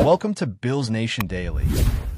Welcome to Bills Nation Daily,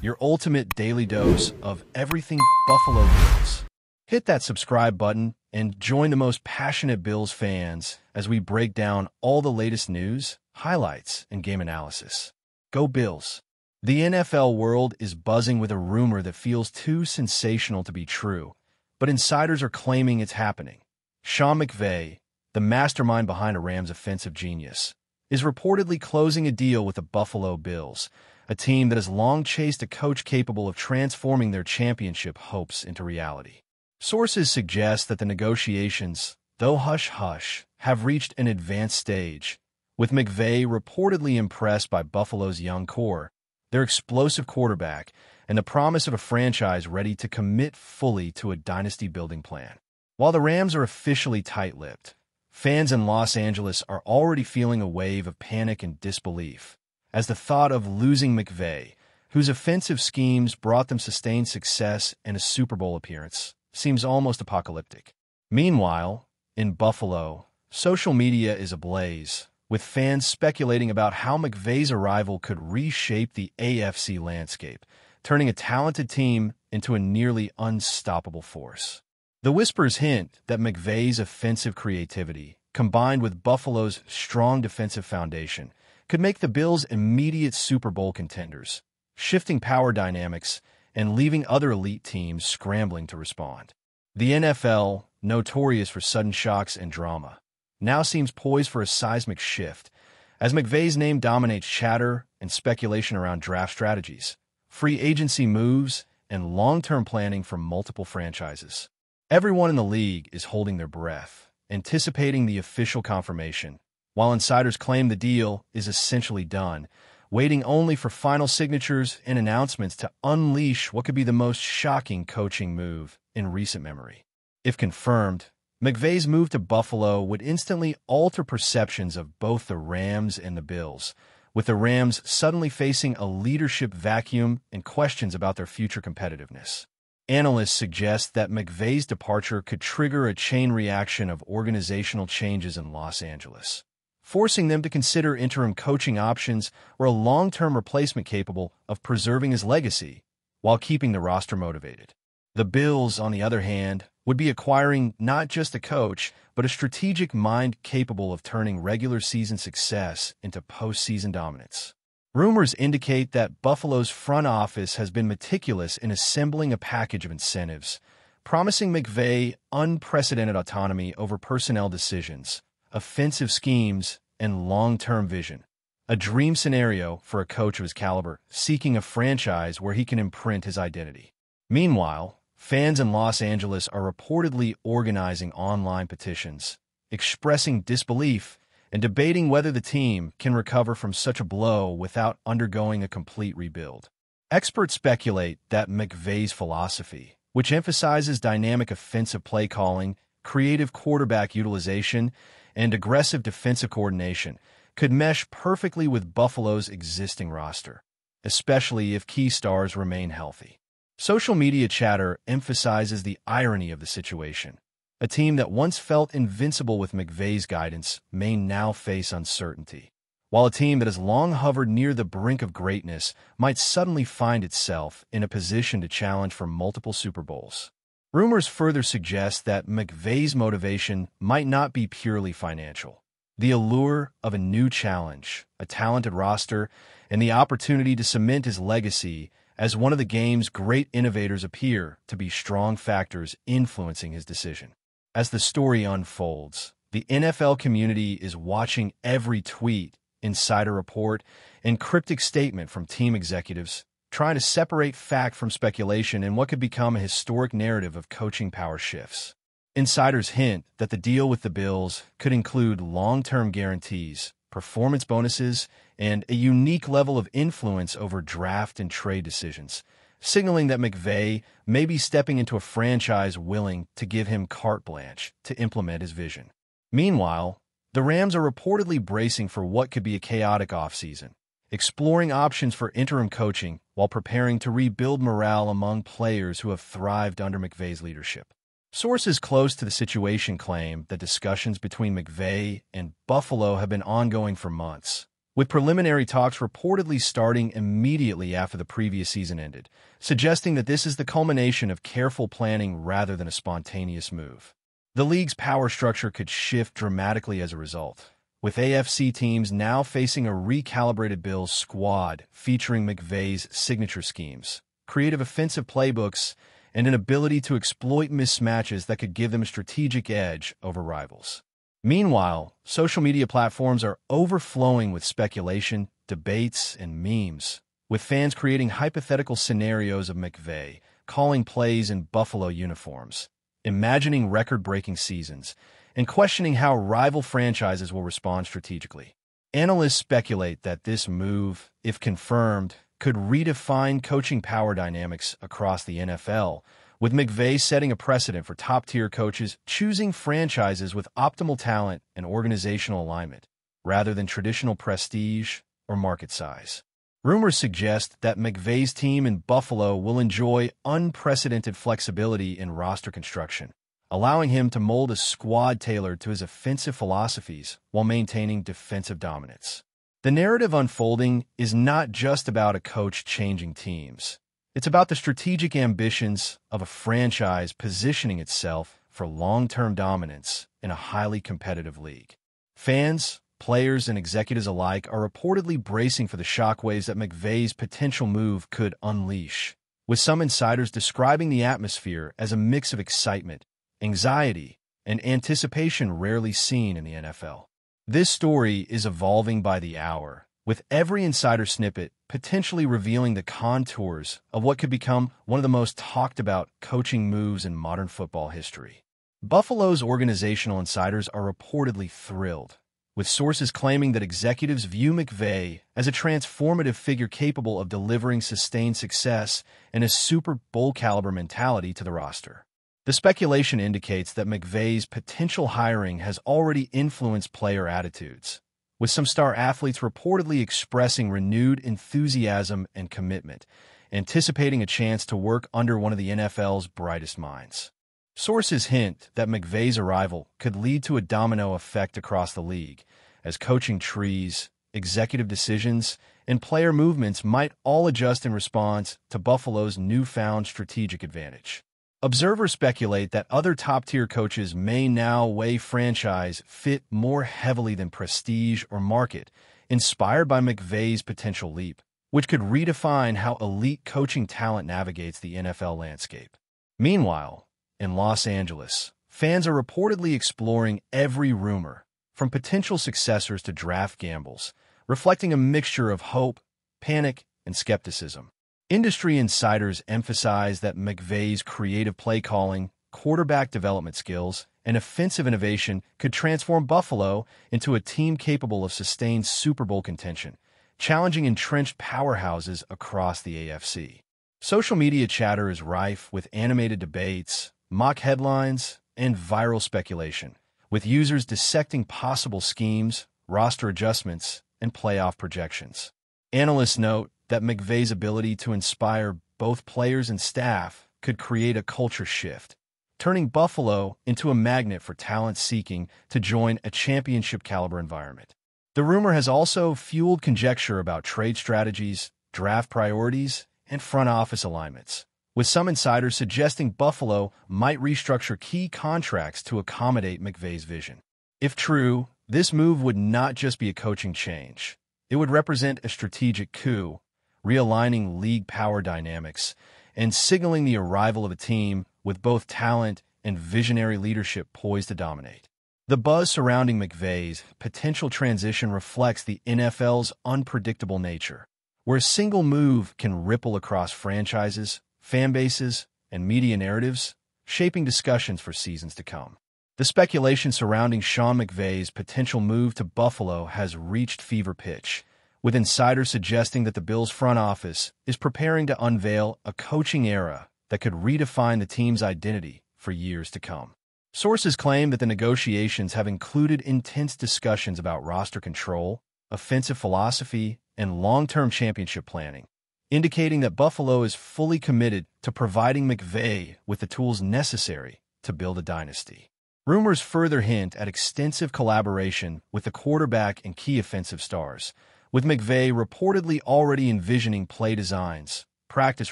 your ultimate daily dose of everything Buffalo Bills. Hit that subscribe button and join the most passionate Bills fans as we break down all the latest news, highlights, and game analysis. Go Bills! The NFL world is buzzing with a rumor that feels too sensational to be true, but insiders are claiming it's happening. Sean McVAY, the mastermind behind a Rams offensive genius, is reportedly closing a deal with the Buffalo Bills, a team that has long chased a coach capable of transforming their championship hopes into reality. Sources suggest that the negotiations, though hush-hush, have reached an advanced stage, with McVay reportedly impressed by Buffalo's young core, their explosive quarterback, and the promise of a franchise ready to commit fully to a dynasty-building plan. While the Rams are officially tight-lipped, fans in Los Angeles are already feeling a wave of panic and disbelief, as the thought of losing McVay, whose offensive schemes brought them sustained success and a Super Bowl appearance, seems almost apocalyptic. Meanwhile, in Buffalo, social media is ablaze, with fans speculating about how McVay's arrival could reshape the AFC landscape, turning a talented team into a nearly unstoppable force. The whispers hint that McVay's offensive creativity, combined with Buffalo's strong defensive foundation, could make the Bills immediate Super Bowl contenders, shifting power dynamics and leaving other elite teams scrambling to respond. The NFL, notorious for sudden shocks and drama, now seems poised for a seismic shift, as McVay's name dominates chatter and speculation around draft strategies, free agency moves, and long-term planning for multiple franchises. Everyone in the league is holding their breath, anticipating the official confirmation, while insiders claim the deal is essentially done, waiting only for final signatures and announcements to unleash what could be the most shocking coaching move in recent memory. If confirmed, McVay's move to Buffalo would instantly alter perceptions of both the Rams and the Bills, with the Rams suddenly facing a leadership vacuum and questions about their future competitiveness. Analysts suggest that McVay's departure could trigger a chain reaction of organizational changes in Los Angeles, forcing them to consider interim coaching options or a long-term replacement capable of preserving his legacy while keeping the roster motivated. The Bills, on the other hand, would be acquiring not just a coach, but a strategic mind capable of turning regular season success into postseason dominance. Rumors indicate that Buffalo's front office has been meticulous in assembling a package of incentives, promising McVay unprecedented autonomy over personnel decisions, offensive schemes, and long-term vision. A dream scenario for a coach of his caliber, seeking a franchise where he can imprint his identity. Meanwhile, fans in Los Angeles are reportedly organizing online petitions, expressing disbelief and debating whether the team can recover from such a blow without undergoing a complete rebuild. Experts speculate that McVay's philosophy, which emphasizes dynamic offensive play calling, creative quarterback utilization, and aggressive defensive coordination, could mesh perfectly with Buffalo's existing roster, especially if key stars remain healthy. Social media chatter emphasizes the irony of the situation. A team that once felt invincible with McVay's guidance may now face uncertainty, while a team that has long hovered near the brink of greatness might suddenly find itself in a position to challenge for multiple Super Bowls. Rumors further suggest that McVay's motivation might not be purely financial. The allure of a new challenge, a talented roster, and the opportunity to cement his legacy as one of the game's great innovators appear to be strong factors influencing his decision. As the story unfolds, the NFL community is watching every tweet, insider report, and cryptic statement from team executives, trying to separate fact from speculation in what could become a historic narrative of coaching power shifts. Insiders hint that the deal with the Bills could include long-term guarantees, performance bonuses, and a unique level of influence over draft and trade decisions, signaling that McVay may be stepping into a franchise willing to give him carte blanche to implement his vision. Meanwhile, the Rams are reportedly bracing for what could be a chaotic offseason, exploring options for interim coaching while preparing to rebuild morale among players who have thrived under McVay's leadership. Sources close to the situation claim that discussions between McVay and Buffalo have been ongoing for months, with preliminary talks reportedly starting immediately after the previous season ended, suggesting that this is the culmination of careful planning rather than a spontaneous move. The league's power structure could shift dramatically as a result, with AFC teams now facing a recalibrated Bills squad featuring McVay's signature schemes, creative offensive playbooks, and an ability to exploit mismatches that could give them a strategic edge over rivals. Meanwhile, social media platforms are overflowing with speculation, debates, and memes, with fans creating hypothetical scenarios of McVay calling plays in Buffalo uniforms, imagining record-breaking seasons, and questioning how rival franchises will respond strategically. Analysts speculate that this move, if confirmed, could redefine coaching power dynamics across the NFL, with McVay setting a precedent for top-tier coaches choosing franchises with optimal talent and organizational alignment, rather than traditional prestige or market size. Rumors suggest that McVay's team in Buffalo will enjoy unprecedented flexibility in roster construction, allowing him to mold a squad tailored to his offensive philosophies while maintaining defensive dominance. The narrative unfolding is not just about a coach changing teams. It's about the strategic ambitions of a franchise positioning itself for long-term dominance in a highly competitive league. Fans, players, and executives alike are reportedly bracing for the shockwaves that McVay's potential move could unleash, with some insiders describing the atmosphere as a mix of excitement, anxiety, and anticipation rarely seen in the NFL. This story is evolving by the hour, with every insider snippet potentially revealing the contours of what could become one of the most talked-about coaching moves in modern football history. Buffalo's organizational insiders are reportedly thrilled, with sources claiming that executives view McVay as a transformative figure capable of delivering sustained success and a Super Bowl-caliber mentality to the roster. The speculation indicates that McVay's potential hiring has already influenced player attitudes, with some star athletes reportedly expressing renewed enthusiasm and commitment, anticipating a chance to work under one of the NFL's brightest minds. Sources hint that McVay's arrival could lead to a domino effect across the league, as coaching trees, executive decisions, and player movements might all adjust in response to Buffalo's newfound strategic advantage. Observers speculate that other top-tier coaches may now weigh franchise fit more heavily than prestige or market, inspired by McVay's potential leap, which could redefine how elite coaching talent navigates the NFL landscape. Meanwhile, in Los Angeles, fans are reportedly exploring every rumor, from potential successors to draft gambles, reflecting a mixture of hope, panic, and skepticism. Industry insiders emphasize that McVay's creative play calling, quarterback development skills, and offensive innovation could transform Buffalo into a team capable of sustained Super Bowl contention, challenging entrenched powerhouses across the AFC. Social media chatter is rife with animated debates, mock headlines, and viral speculation, with users dissecting possible schemes, roster adjustments, and playoff projections. Analysts note that McVay's ability to inspire both players and staff could create a culture shift, turning Buffalo into a magnet for talent seeking to join a championship-caliber environment. The rumor has also fueled conjecture about trade strategies, draft priorities, and front office alignments, with some insiders suggesting Buffalo might restructure key contracts to accommodate McVay's vision. If true, this move would not just be a coaching change. It would represent a strategic coup, realigning league power dynamics and signaling the arrival of a team with both talent and visionary leadership poised to dominate. The buzz surrounding McVay's potential transition reflects the NFL's unpredictable nature, where a single move can ripple across franchises, fan bases, and media narratives, shaping discussions for seasons to come. The speculation surrounding Sean McVay's potential move to Buffalo has reached fever pitch, with insiders suggesting that the Bills' front office is preparing to unveil a coaching era that could redefine the team's identity for years to come. Sources claim that the negotiations have included intense discussions about roster control, offensive philosophy, and long-term championship planning, indicating that Buffalo is fully committed to providing McVay with the tools necessary to build a dynasty. Rumors further hint at extensive collaboration with the quarterback and key offensive stars, with McVay reportedly already envisioning play designs, practice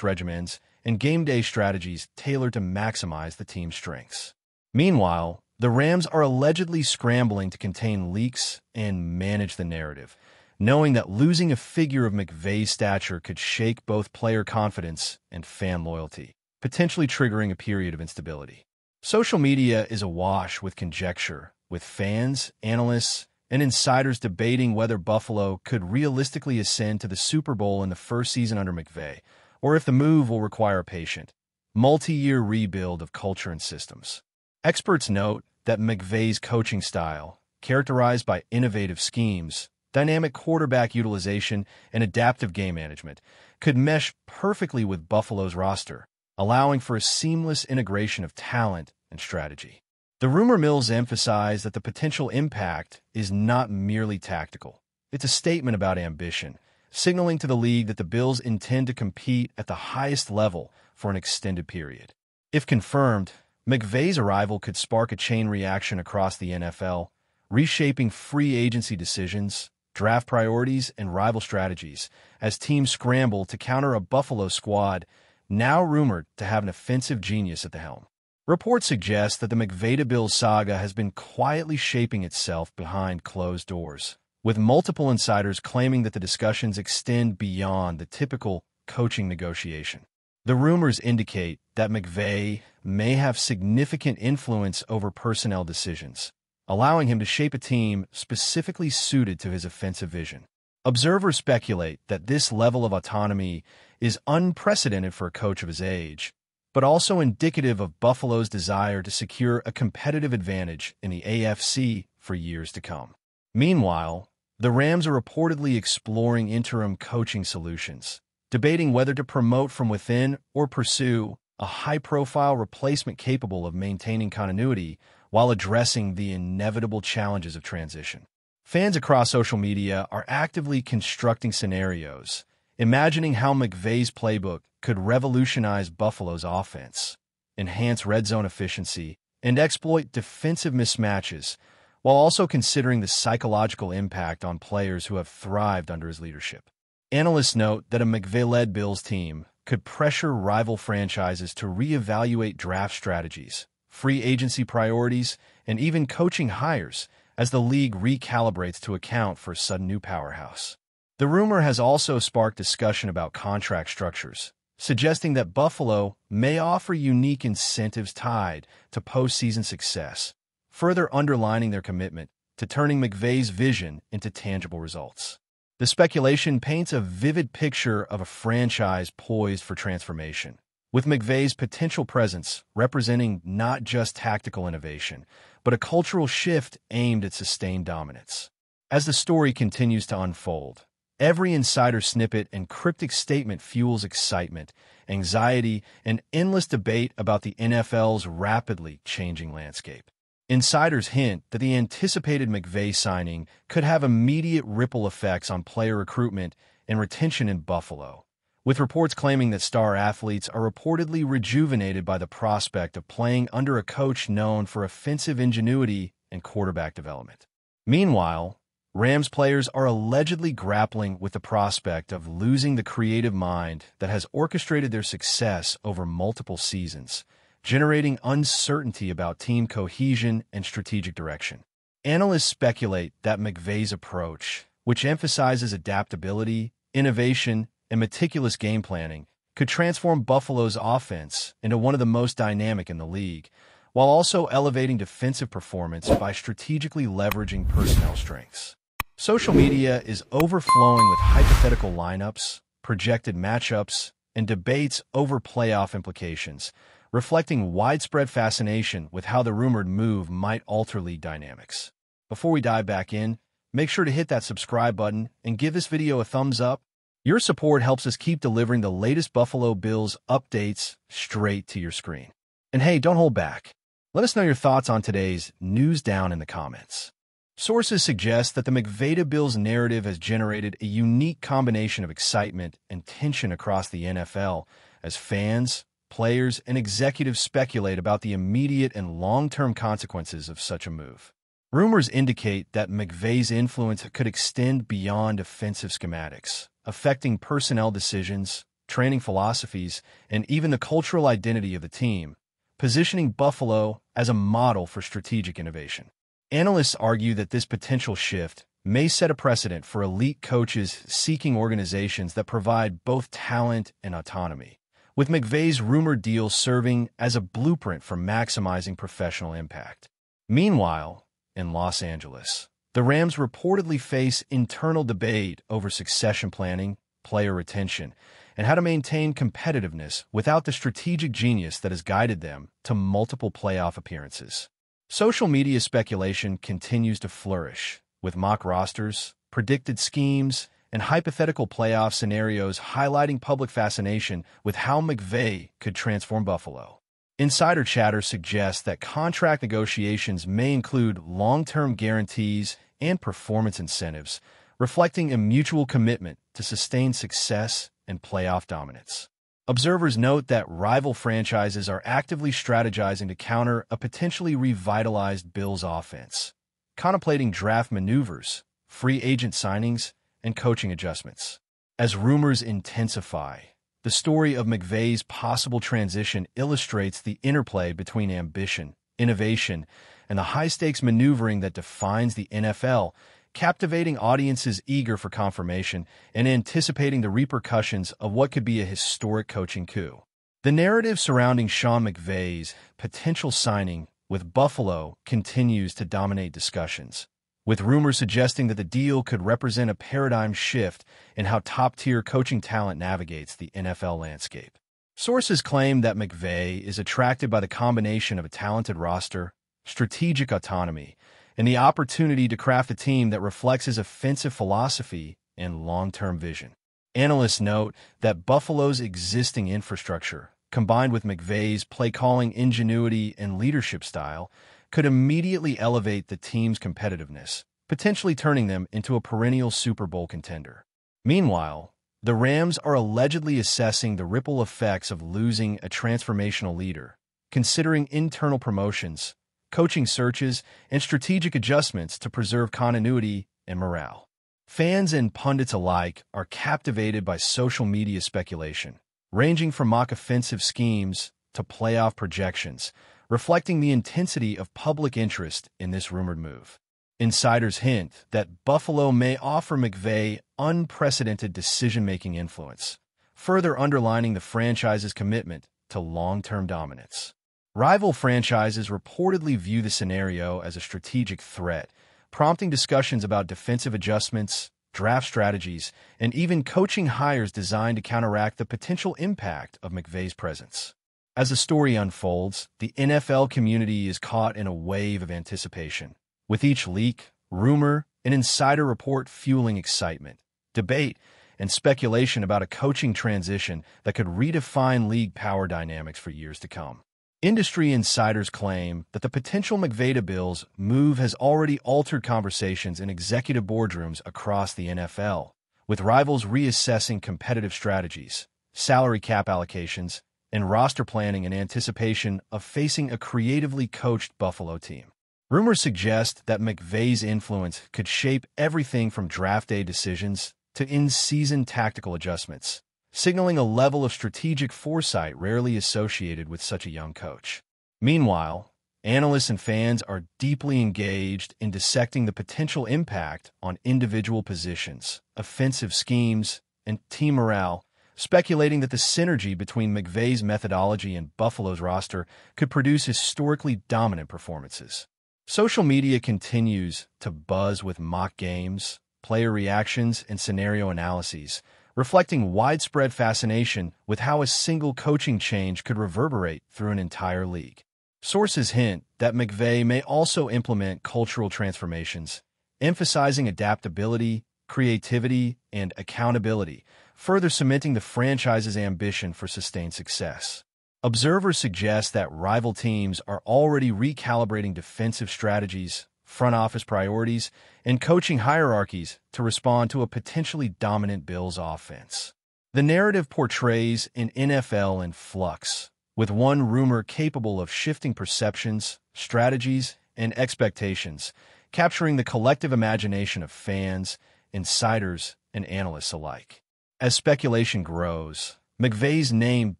regimens, and game day strategies tailored to maximize the team's strengths. Meanwhile, the Rams are allegedly scrambling to contain leaks and manage the narrative, knowing that losing a figure of McVay's stature could shake both player confidence and fan loyalty, potentially triggering a period of instability. Social media is awash with conjecture, with fans, analysts, and insiders debating whether Buffalo could realistically ascend to the Super Bowl in the first season under McVay, or if the move will require a patient, multi-year rebuild of culture and systems. Experts note that McVay's coaching style, characterized by innovative schemes, dynamic quarterback utilization, and adaptive game management, could mesh perfectly with Buffalo's roster, allowing for a seamless integration of talent and strategy. The rumor mills emphasize that the potential impact is not merely tactical. It's a statement about ambition, signaling to the league that the Bills intend to compete at the highest level for an extended period. If confirmed, McVay's arrival could spark a chain reaction across the NFL, reshaping free agency decisions, draft priorities, and rival strategies as teams scramble to counter a Buffalo squad now rumored to have an offensive genius at the helm. Reports suggest that the McVay to Bills saga has been quietly shaping itself behind closed doors, with multiple insiders claiming that the discussions extend beyond the typical coaching negotiation. The rumors indicate that McVay may have significant influence over personnel decisions, allowing him to shape a team specifically suited to his offensive vision. Observers speculate that this level of autonomy is unprecedented for a coach of his age, but also indicative of Buffalo's desire to secure a competitive advantage in the AFC for years to come. Meanwhile, the Rams are reportedly exploring interim coaching solutions, debating whether to promote from within or pursue a high-profile replacement capable of maintaining continuity while addressing the inevitable challenges of transition. Fans across social media are actively constructing scenarios, imagining how McVay's playbook could revolutionize Buffalo's offense, enhance red zone efficiency, and exploit defensive mismatches, while also considering the psychological impact on players who have thrived under his leadership. Analysts note that a McVay-led Bills team could pressure rival franchises to reevaluate draft strategies, free agency priorities, and even coaching hires as the league recalibrates to account for a sudden new powerhouse. The rumor has also sparked discussion about contract structures, suggesting that Buffalo may offer unique incentives tied to postseason success, further underlining their commitment to turning McVay's vision into tangible results. The speculation paints a vivid picture of a franchise poised for transformation, with McVay's potential presence representing not just tactical innovation, but a cultural shift aimed at sustained dominance. As the story continues to unfold, every insider snippet and cryptic statement fuels excitement, anxiety, and endless debate about the NFL's rapidly changing landscape. Insiders hint that the anticipated McVay signing could have immediate ripple effects on player recruitment and retention in Buffalo, with reports claiming that star athletes are reportedly rejuvenated by the prospect of playing under a coach known for offensive ingenuity and quarterback development. Meanwhile, Rams players are allegedly grappling with the prospect of losing the creative mind that has orchestrated their success over multiple seasons, generating uncertainty about team cohesion and strategic direction. Analysts speculate that McVay's approach, which emphasizes adaptability, innovation, and meticulous game planning, could transform Buffalo's offense into one of the most dynamic in the league, while also elevating defensive performance by strategically leveraging personnel strengths. Social media is overflowing with hypothetical lineups, projected matchups, and debates over playoff implications, reflecting widespread fascination with how the rumored move might alter league dynamics. Before we dive back in, make sure to hit that subscribe button and give this video a thumbs up. Your support helps us keep delivering the latest Buffalo Bills updates straight to your screen. And hey, don't hold back. Let us know your thoughts on today's news down in the comments. Sources suggest that the McVay to Bills narrative has generated a unique combination of excitement and tension across the NFL as fans, players, and executives speculate about the immediate and long-term consequences of such a move. Rumors indicate that McVay's influence could extend beyond offensive schematics, affecting personnel decisions, training philosophies, and even the cultural identity of the team, positioning Buffalo as a model for strategic innovation. Analysts argue that this potential shift may set a precedent for elite coaches seeking organizations that provide both talent and autonomy, with McVay's rumored deal serving as a blueprint for maximizing professional impact. Meanwhile, in Los Angeles, the Rams reportedly face internal debate over succession planning, player retention, and how to maintain competitiveness without the strategic genius that has guided them to multiple playoff appearances. Social media speculation continues to flourish, with mock rosters, predicted schemes, and hypothetical playoff scenarios highlighting public fascination with how McVay could transform Buffalo. Insider chatter suggests that contract negotiations may include long-term guarantees and performance incentives, reflecting a mutual commitment to sustained success and playoff dominance. Observers note that rival franchises are actively strategizing to counter a potentially revitalized Bills offense, contemplating draft maneuvers, free agent signings, and coaching adjustments. As rumors intensify, the story of McVay's possible transition illustrates the interplay between ambition, innovation, and the high-stakes maneuvering that defines the NFL, captivating audiences eager for confirmation and anticipating the repercussions of what could be a historic coaching coup. The narrative surrounding Sean McVay's potential signing with Buffalo continues to dominate discussions, with rumors suggesting that the deal could represent a paradigm shift in how top-tier coaching talent navigates the NFL landscape. Sources claim that McVay is attracted by the combination of a talented roster, strategic autonomy, and the opportunity to craft a team that reflects his offensive philosophy and long-term vision. Analysts note that Buffalo's existing infrastructure, combined with McVay's play-calling ingenuity and leadership style, could immediately elevate the team's competitiveness, potentially turning them into a perennial Super Bowl contender. Meanwhile, the Rams are allegedly assessing the ripple effects of losing a transformational leader, considering internal promotions, coaching searches, and strategic adjustments to preserve continuity and morale. Fans and pundits alike are captivated by social media speculation, ranging from mock offensive schemes to playoff projections, reflecting the intensity of public interest in this rumored move. Insiders hint that Buffalo may offer McVay unprecedented decision-making influence, further underlining the franchise's commitment to long-term dominance. Rival franchises reportedly view the scenario as a strategic threat, prompting discussions about defensive adjustments, draft strategies, and even coaching hires designed to counteract the potential impact of McVay's presence. As the story unfolds, the NFL community is caught in a wave of anticipation, with each leak, rumor, and insider report fueling excitement, debate, and speculation about a coaching transition that could redefine league power dynamics for years to come. Industry insiders claim that the potential McVay to Bills move has already altered conversations in executive boardrooms across the NFL, with rivals reassessing competitive strategies, salary cap allocations, and roster planning in anticipation of facing a creatively coached Buffalo team. Rumors suggest that McVay's influence could shape everything from draft day decisions to in-season tactical adjustments, signaling a level of strategic foresight rarely associated with such a young coach. Meanwhile, analysts and fans are deeply engaged in dissecting the potential impact on individual positions, offensive schemes, and team morale, speculating that the synergy between McVay's methodology and Buffalo's roster could produce historically dominant performances. Social media continues to buzz with mock games, player reactions, and scenario analyses, reflecting widespread fascination with how a single coaching change could reverberate through an entire league. Sources hint that McVay may also implement cultural transformations, emphasizing adaptability, creativity, and accountability, further cementing the franchise's ambition for sustained success. Observers suggest that rival teams are already recalibrating defensive strategies, front office priorities, and coaching hierarchies to respond to a potentially dominant Bills offense. The narrative portrays an NFL in flux, with one rumor capable of shifting perceptions, strategies, and expectations, capturing the collective imagination of fans, insiders, and analysts alike. As speculation grows, McVay's name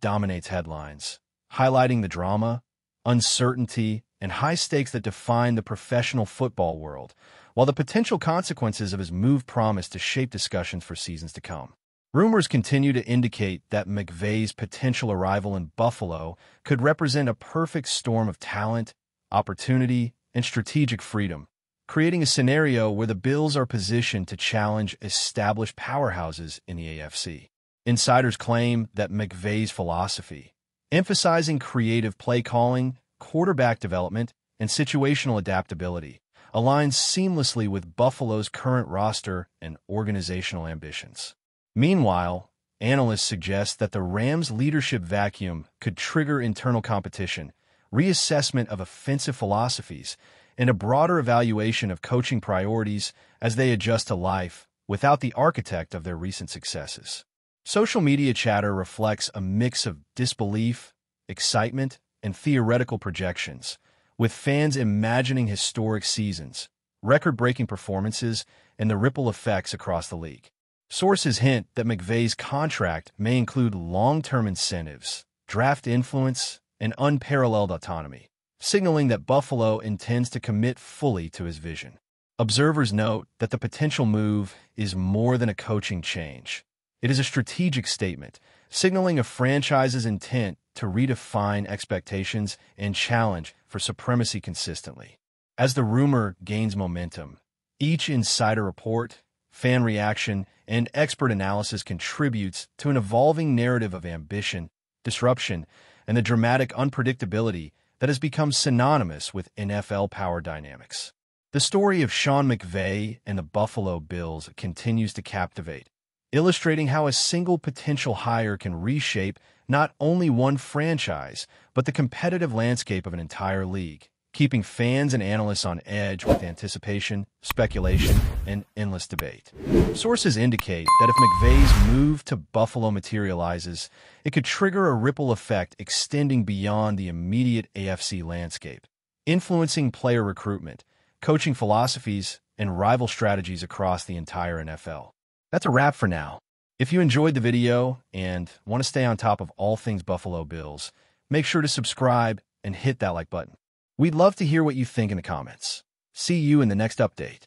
dominates headlines, highlighting the drama, uncertainty, and high stakes that define the professional football world, while the potential consequences of his move promise to shape discussions for seasons to come. Rumors continue to indicate that McVay's potential arrival in Buffalo could represent a perfect storm of talent, opportunity, and strategic freedom, creating a scenario where the Bills are positioned to challenge established powerhouses in the AFC. Insiders claim that McVay's philosophy, emphasizing creative play calling, quarterback development, and situational adaptability, aligns seamlessly with Buffalo's current roster and organizational ambitions. Meanwhile, analysts suggest that the Rams' leadership vacuum could trigger internal competition, reassessment of offensive philosophies, and a broader evaluation of coaching priorities as they adjust to life without the architect of their recent successes. Social media chatter reflects a mix of disbelief, excitement, and theoretical projections, with fans imagining historic seasons, record-breaking performances, and the ripple effects across the league. Sources hint that McVay's contract may include long-term incentives, draft influence, and unparalleled autonomy, signaling that Buffalo intends to commit fully to his vision. Observers note that the potential move is more than a coaching change. It is a strategic statement, signaling a franchise's intent to redefine expectations and challenge for supremacy consistently. As the rumor gains momentum, each insider report, fan reaction, and expert analysis contributes to an evolving narrative of ambition, disruption, and the dramatic unpredictability that has become synonymous with NFL power dynamics. The story of Sean McVay and the Buffalo Bills continues to captivate, illustrating how a single potential hire can reshape not only one franchise, but the competitive landscape of an entire league, keeping fans and analysts on edge with anticipation, speculation, and endless debate. Sources indicate that if McVay's move to Buffalo materializes, it could trigger a ripple effect extending beyond the immediate AFC landscape, influencing player recruitment, coaching philosophies, and rival strategies across the entire NFL. That's a wrap for now. If you enjoyed the video and want to stay on top of all things Buffalo Bills, make sure to subscribe and hit that like button. We'd love to hear what you think in the comments. See you in the next update.